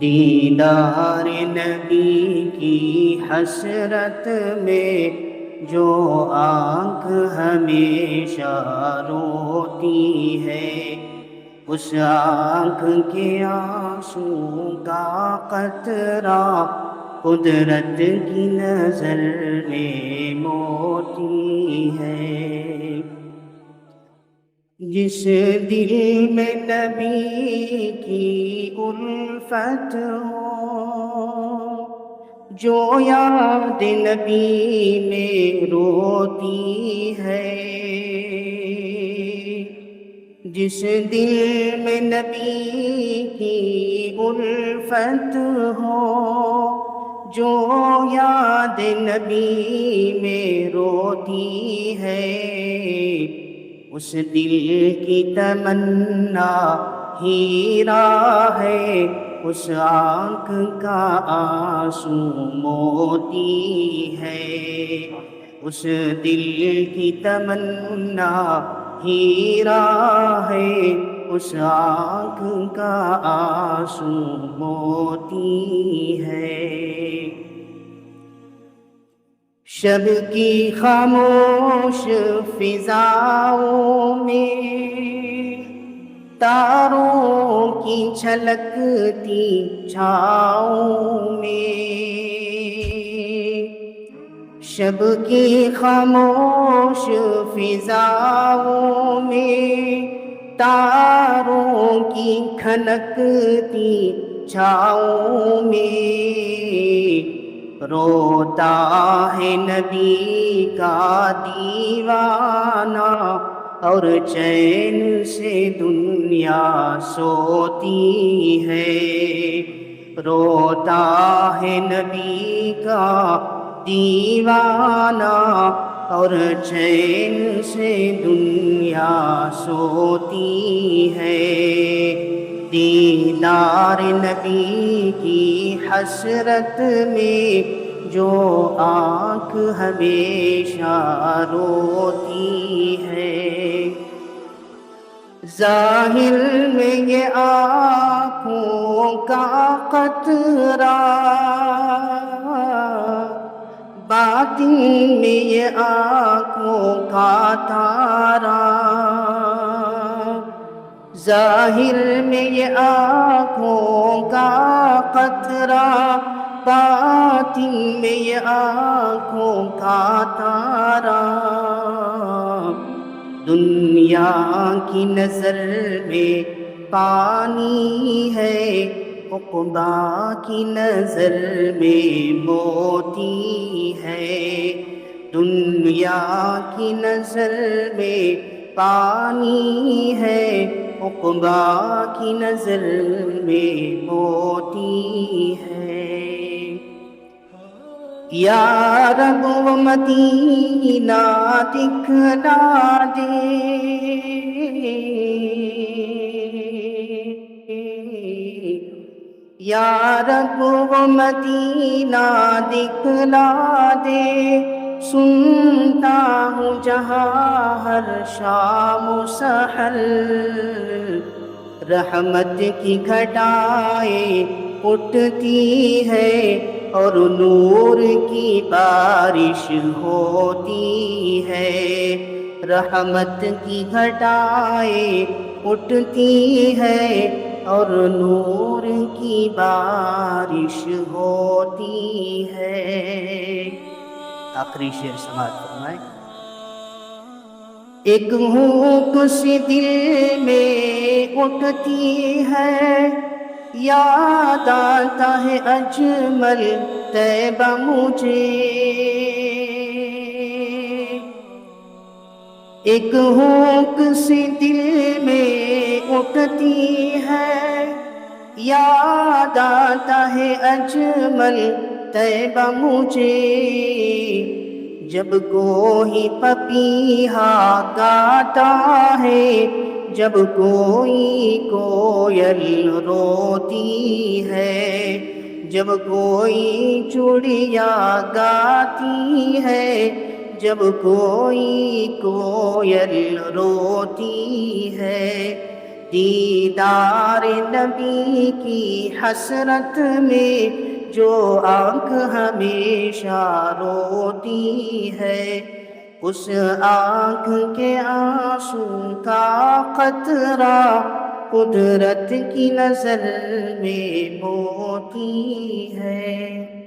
دیدار نبی کی حسرت میں جو آنکھ ہمیشہ روتی ہے، اس آنکھ کے آنسوں کا قطرہ قدرت کی نظر میں موتی ہے۔ جس دل میں نبی کی الفت ہو، جو یاد نبی میں روتی ہے، جس دل میں نبی کی الفت ہو، جو یاد نبی میں روتی ہے، اس دل کی تمنا ہیرا ہے، اس آنکھ کا آنسو موتی ہے۔ اس دل کی تمنا ہیرا ہے، اس آنکھ کا آنسو موتی ہے۔ شب کی خاموش فضاؤں میں، تاروں کی چھلکتی چھاؤں میں، شب کی خاموش فضاؤں میں، تاروں کی کھنکتی چھاؤں میں، روتا ہے نبی کا دیوانہ، اور چین سے دنیا سوتی ہے۔ روتا ہے نبی کا دیوانہ، اور چین سے دنیا سوتی ہے۔ دیدار نبی کی حسرت میں جو آنکھ ہمیشہ روتی ہے، ظاہر میں یہ آنکھوں کا قطرہ، باطن میں یہ آنکھوں کا تارا، ظاہر میں یہ آنکھوں کا قطرہ، باطن میں یہ آنکھوں کا تارا، دنیا کی نظر میں پانی ہے، عقبیٰ کی نظر میں موتی ہے۔ دنیا کی نظر میں پانی ہے، عقبیٰ کی نظر میں موتی ہے۔ یا رب وہ مدینہ دکھلا دے، یا رب وہ مدینہ دکھلا دے، سنتا ہوں جہاں ہر شام و سحر رحمت کی گھٹائیں اٹھتی ہے، اور نور کی بارش ہوتی ہے۔ رحمت کی گھٹائیں اٹھتی ہے، اور نور کی بارش ہوتی ہے۔ آخری شعر سماعت فرمائیں۔ ایک ہونک سی دل میں اٹھتی ہے، یاد آتا ہے اجمل طیبہ مجھے۔ ایک ہونک سی دل میں اٹھتی ہے، یاد آتا ہے اجمل طیبہ مجھے، جب کوئی پپیہا گاتا ہے، جب کوئی کوئل روتی ہے، جب کوئی چڑیا گاتی ہے، جب کوئی کوئل روتی ہے، دیدار نبی کی حسرت میں جو آنکھ ہمیشہ روتی ہے، اس آنکھ کے آنسو کا قطرہ قدرت کی نظر میں موتی ہے۔